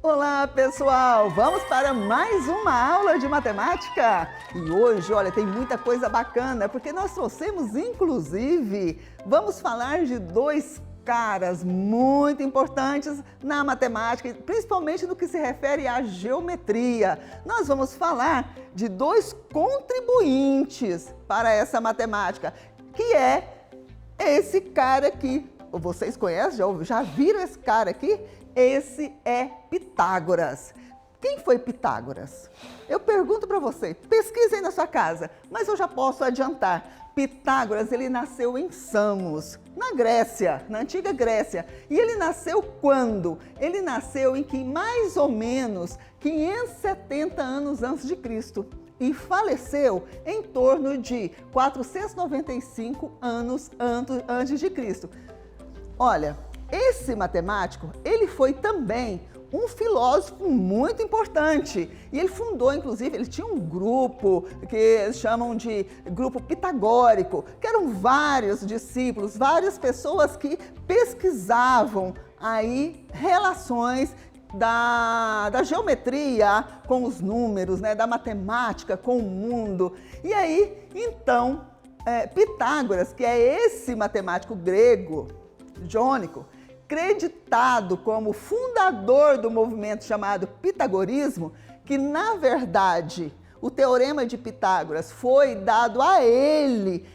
Olá, pessoal! Vamos para mais uma aula de matemática? E hoje, olha, tem muita coisa bacana, porque nós trouxemos, inclusive, vamos falar de dois caras muito importantes na matemática, principalmente no que se refere à geometria. Nós vamos falar de dois contribuintes para essa matemática, que é esse cara aqui. Vocês conhecem? Já viram esse cara aqui? Esse é Pitágoras. Quem foi Pitágoras? Eu pergunto para você, pesquisem na sua casa, mas eu já posso adiantar. Pitágoras, ele nasceu em Samos, na Grécia, na antiga Grécia. E ele nasceu quando? Ele nasceu em que mais ou menos 570 anos antes de Cristo. E faleceu em torno de 495 anos antes de Cristo. Olha, esse matemático, ele foi também um filósofo muito importante. E ele fundou, inclusive, ele tinha um grupo que eles chamam de grupo pitagórico, que eram vários discípulos, várias pessoas que pesquisavam aí relações da geometria com os números, né, da matemática com o mundo. E aí, então, Pitágoras, que é esse matemático grego, jônico, creditado como fundador do movimento chamado pitagorismo, que na verdade o teorema de Pitágoras foi dado a ele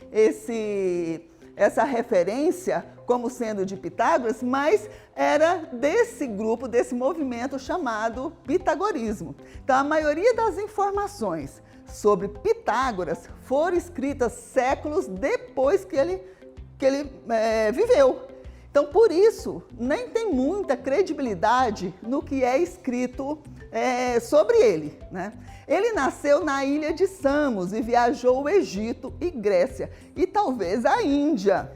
essa referência como sendo de Pitágoras, mas era desse grupo, desse movimento chamado pitagorismo. Então a maioria das informações sobre Pitágoras foram escritas séculos depois que ele viveu. Então, por isso, nem tem muita credibilidade no que é escrito sobre ele, né? Ele nasceu na ilha de Samos e viajou o Egito e Grécia e talvez a Índia.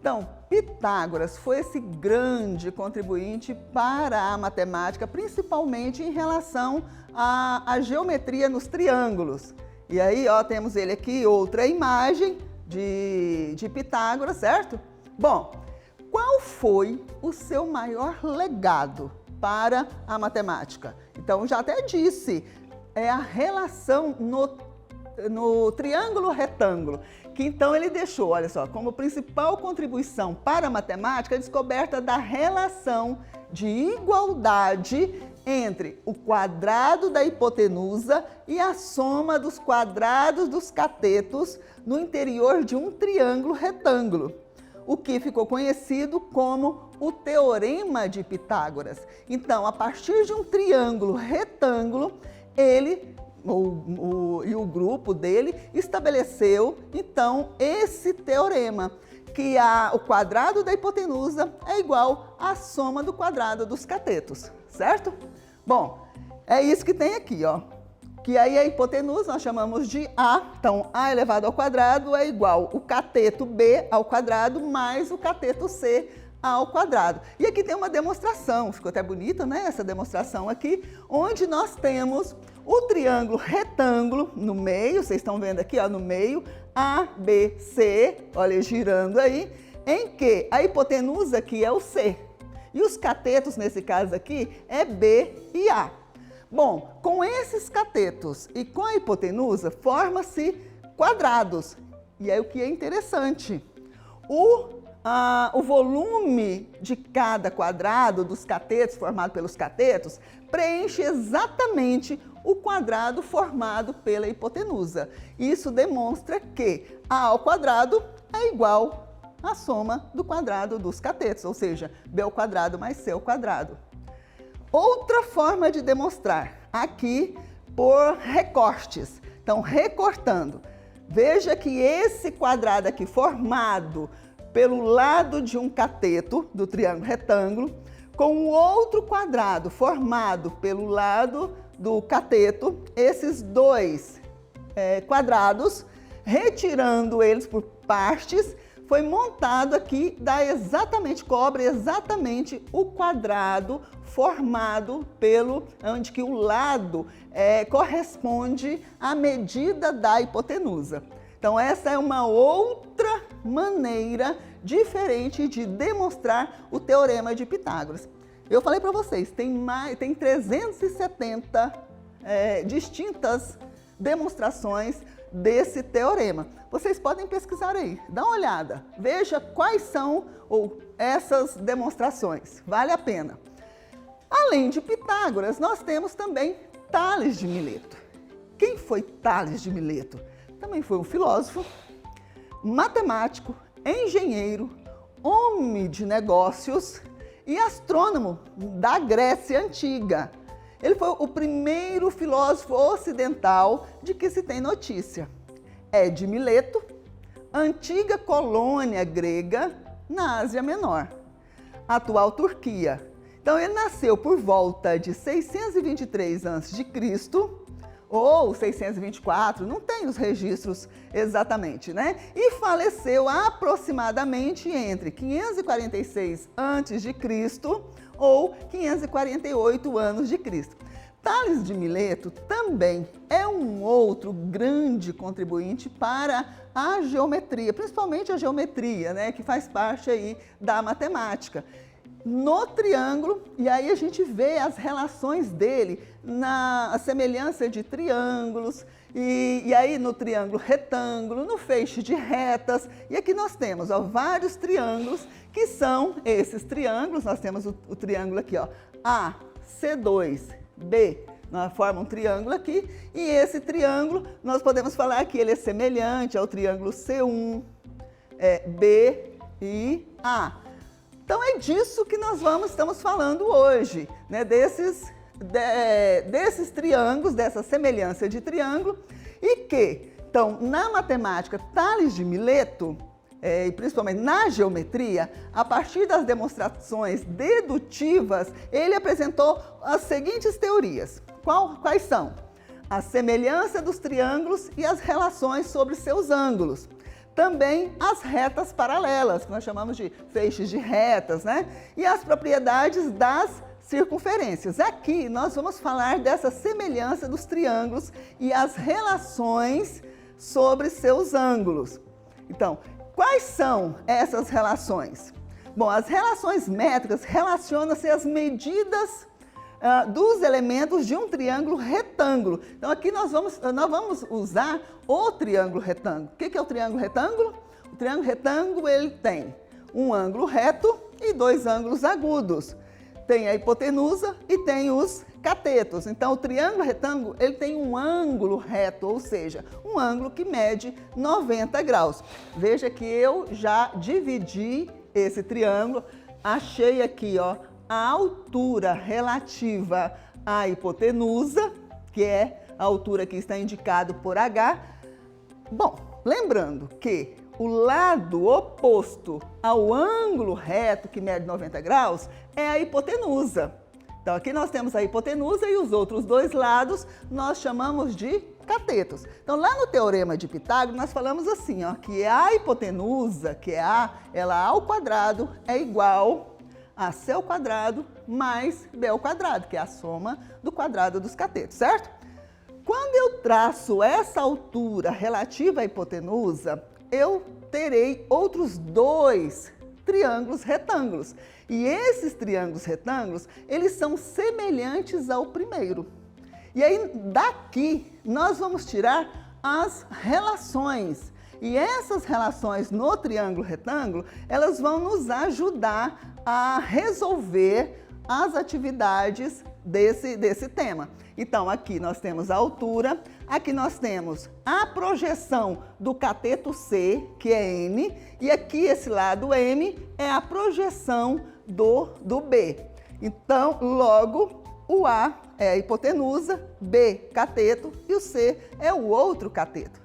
Então, Pitágoras foi esse grande contribuinte para a matemática, principalmente em relação à geometria nos triângulos. E aí, ó, temos ele aqui, outra imagem de Pitágoras, certo? Bom, qual foi o seu maior legado para a matemática? Então, já até disse, é a relação no triângulo retângulo, que então ele deixou, olha só, como principal contribuição para a matemática, a descoberta da relação de igualdade entre o quadrado da hipotenusa e a soma dos quadrados dos catetos no interior de um triângulo retângulo, o que ficou conhecido como o Teorema de Pitágoras. Então, a partir de um triângulo retângulo, ele e o grupo dele estabeleceu, então, esse teorema, que o quadrado da hipotenusa é igual à soma do quadrado dos catetos, certo? Bom, é isso que tem aqui, ó. Que aí a hipotenusa nós chamamos de A, então A elevado ao quadrado é igual o cateto B ao quadrado mais o cateto C ao quadrado. E aqui tem uma demonstração, ficou até bonita, né, essa demonstração aqui, onde nós temos o triângulo retângulo no meio, vocês estão vendo aqui, ó, no meio, A, B, C, olha, girando aí, em que a hipotenusa aqui é o C, e os catetos, nesse caso aqui, é B e A. Bom, com esses catetos e com a hipotenusa, forma-se quadrados. E aí o que é interessante, o volume de cada quadrado dos catetos, formado pelos catetos, preenche exatamente o quadrado formado pela hipotenusa. Isso demonstra que A ao quadrado é igual à soma do quadrado dos catetos, ou seja, B ao quadrado mais C ao quadrado. Outra forma de demonstrar, aqui por recortes. Então, recortando. Veja que esse quadrado aqui formado pelo lado de um cateto do triângulo retângulo, com o outro quadrado formado pelo lado do cateto, esses dois quadrados, retirando eles por partes, foi montado aqui, cobre exatamente o quadrado formado onde que o lado corresponde à medida da hipotenusa. Então, essa é uma outra maneira diferente de demonstrar o Teorema de Pitágoras. Eu falei para vocês, tem 370 distintas demonstrações desse teorema. Vocês podem pesquisar aí, dá uma olhada, veja quais são essas demonstrações, vale a pena. Além de Pitágoras, nós temos também Tales de Mileto. Quem foi Tales de Mileto? Também foi um filósofo, matemático, engenheiro, homem de negócios e astrônomo da Grécia Antiga. Ele foi o primeiro filósofo ocidental de que se tem notícia. É de Mileto, antiga colônia grega na Ásia Menor, atual Turquia. Então ele nasceu por volta de 623 a.C., ou 624, não tem os registros exatamente, né? E faleceu aproximadamente entre 546 a.C. ou 548 a.C. Tales de Mileto também é um outro grande contribuinte para a geometria, principalmente a geometria, né, que faz parte aí da matemática. No triângulo, e aí a gente vê as relações dele na semelhança de triângulos, e aí no triângulo retângulo, no feixe de retas, e aqui nós temos vários triângulos, que são esses triângulos, nós temos o triângulo aqui, A, C2, B, nós formamos um triângulo aqui, e esse triângulo, nós podemos falar que ele é semelhante ao triângulo C1, B e A. Então é disso que nós estamos falando hoje, né? Desses triângulos, dessa semelhança de triângulo, e que, então, na matemática, Tales de Mileto, e principalmente na geometria, a partir das demonstrações dedutivas, ele apresentou as seguintes teorias. Quais são? A semelhança dos triângulos e as relações sobre seus ângulos. Também as retas paralelas, que nós chamamos de feixes de retas, né? E as propriedades das circunferências. Aqui nós vamos falar dessa semelhança dos triângulos e as relações sobre seus ângulos. Então, quais são essas relações? Bom, as relações métricas relacionam-se às medidas dos elementos de um triângulo retângulo. Então aqui nós vamos usar o triângulo retângulo. O que é o triângulo retângulo? O triângulo retângulo ele tem um ângulo reto e dois ângulos agudos. Tem a hipotenusa e tem os catetos. Então o triângulo retângulo ele tem um ângulo reto, ou seja, um ângulo que mede 90 graus. Veja que eu já dividi esse triângulo, achei aqui, a altura relativa à hipotenusa, que é a altura que está indicado por H. Bom, lembrando que o lado oposto ao ângulo reto, que mede 90 graus, é a hipotenusa. Então, aqui nós temos a hipotenusa e os outros dois lados nós chamamos de catetos. Então, lá no Teorema de Pitágoras, nós falamos assim, que a hipotenusa, que é A, ela ao quadrado é igual a C ao quadrado mais B ao quadrado, que é a soma do quadrado dos catetos, certo? Quando eu traço essa altura relativa à hipotenusa, eu terei outros dois triângulos retângulos. E esses triângulos retângulos, eles são semelhantes ao primeiro. E aí, daqui, nós vamos tirar as relações. E essas relações no triângulo retângulo, elas vão nos ajudar a resolver as atividades desse tema. Então, aqui nós temos a altura, aqui nós temos a projeção do cateto C, que é N, e aqui esse lado M é a projeção do B. Então, logo, o A é a hipotenusa, B, cateto, e o C é o outro cateto.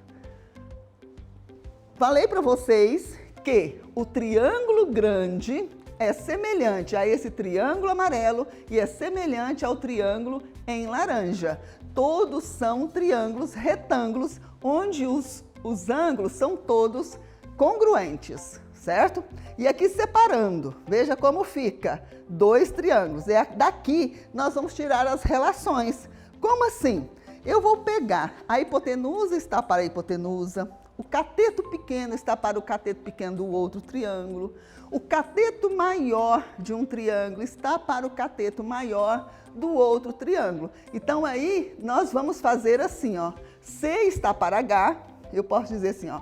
Falei para vocês que o triângulo grande é semelhante a esse triângulo amarelo e é semelhante ao triângulo em laranja. Todos são triângulos retângulos, onde os ângulos são todos congruentes, certo? E aqui separando, veja como fica, dois triângulos. E daqui nós vamos tirar as relações. Como assim? Eu vou pegar a hipotenusa está para a hipotenusa, o cateto pequeno está para o cateto pequeno do outro triângulo. O cateto maior de um triângulo está para o cateto maior do outro triângulo. Então aí nós vamos fazer assim, ó. C está para H, eu posso dizer assim, ó.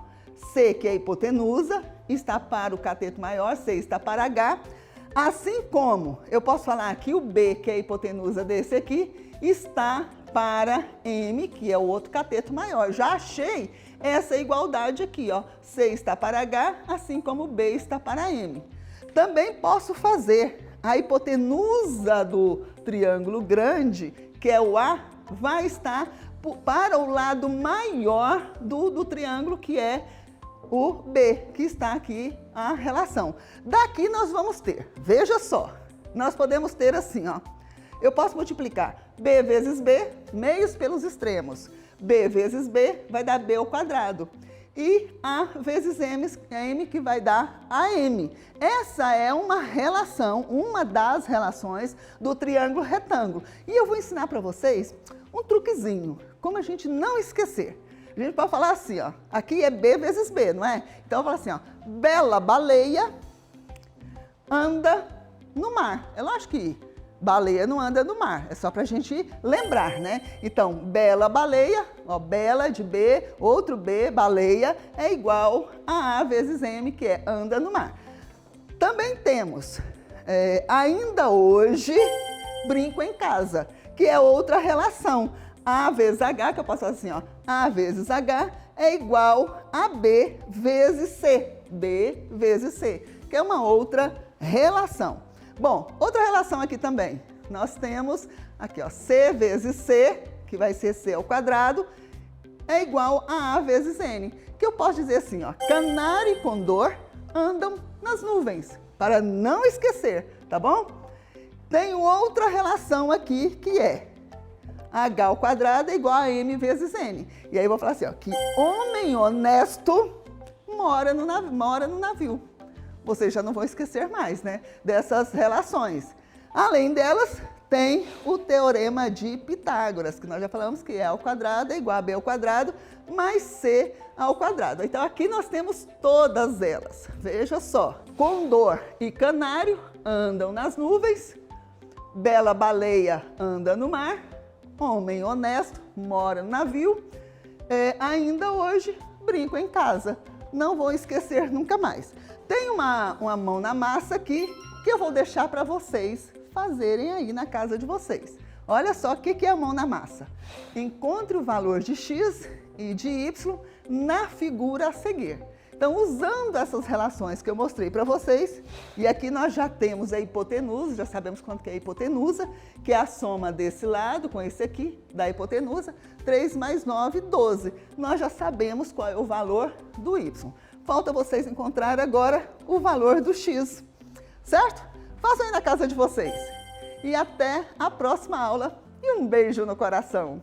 C, que é a hipotenusa, está para o cateto maior, C está para H. Assim como eu posso falar que o B, que é a hipotenusa desse aqui, está para M, que é o outro cateto maior. Já achei essa igualdade aqui, ó. C está para H, assim como B está para M. Também posso fazer a hipotenusa do triângulo grande, que é o A, vai estar para o lado maior do triângulo, que é o B, que está aqui a relação. Daqui nós vamos ter, veja só, nós podemos ter assim, ó. Eu posso multiplicar B vezes B, meios pelos extremos. B vezes B vai dar B ao quadrado. E A vezes M, que vai dar AM. Essa é uma relação, uma das relações do triângulo retângulo. E eu vou ensinar para vocês um truquezinho, como a gente não esquecer. A gente pode falar assim, ó, aqui é B vezes B, não é? Então eu falo assim, ó, bela baleia anda no mar. É lógico que baleia não anda no mar, é só pra gente lembrar, né? Então, bela baleia, ó, bela de B, outro B, baleia, é igual a vezes M, que é anda no mar. Também temos, ainda hoje, brinco em casa, que é outra relação. A vezes H, que eu posso falar assim, ó, A vezes H é igual a B vezes C, B vezes C, que é uma outra relação. Bom, outra relação aqui também, nós temos aqui, ó, C vezes C, que vai ser C ao quadrado, é igual a vezes N, que eu posso dizer assim, ó, canário e condor andam nas nuvens, para não esquecer, tá bom? Tenho outra relação aqui, que é H ao quadrado é igual a M vezes N. E aí eu vou falar assim, ó, que homem honesto mora no navio. Vocês já não vão esquecer mais, né, dessas relações. Além delas, tem o teorema de Pitágoras, que nós já falamos que E ao quadrado é igual a B ao quadrado mais C ao quadrado. Então aqui nós temos todas elas. Veja só, condor e canário andam nas nuvens, bela baleia anda no mar, homem honesto mora no navio, ainda hoje brinco em casa. Não vou esquecer nunca mais. Tem uma mão na massa aqui que eu vou deixar para vocês fazerem aí na casa de vocês. Olha só o que é a mão na massa. Encontre o valor de x e de y na figura a seguir. Então, usando essas relações que eu mostrei para vocês, e aqui nós já temos a hipotenusa, já sabemos quanto que é a hipotenusa, que é a soma desse lado com esse aqui, da hipotenusa, 3 mais 9, 12. Nós já sabemos qual é o valor do y. Falta vocês encontrar agora o valor do x, certo? Façam aí na casa de vocês. E até a próxima aula e um beijo no coração!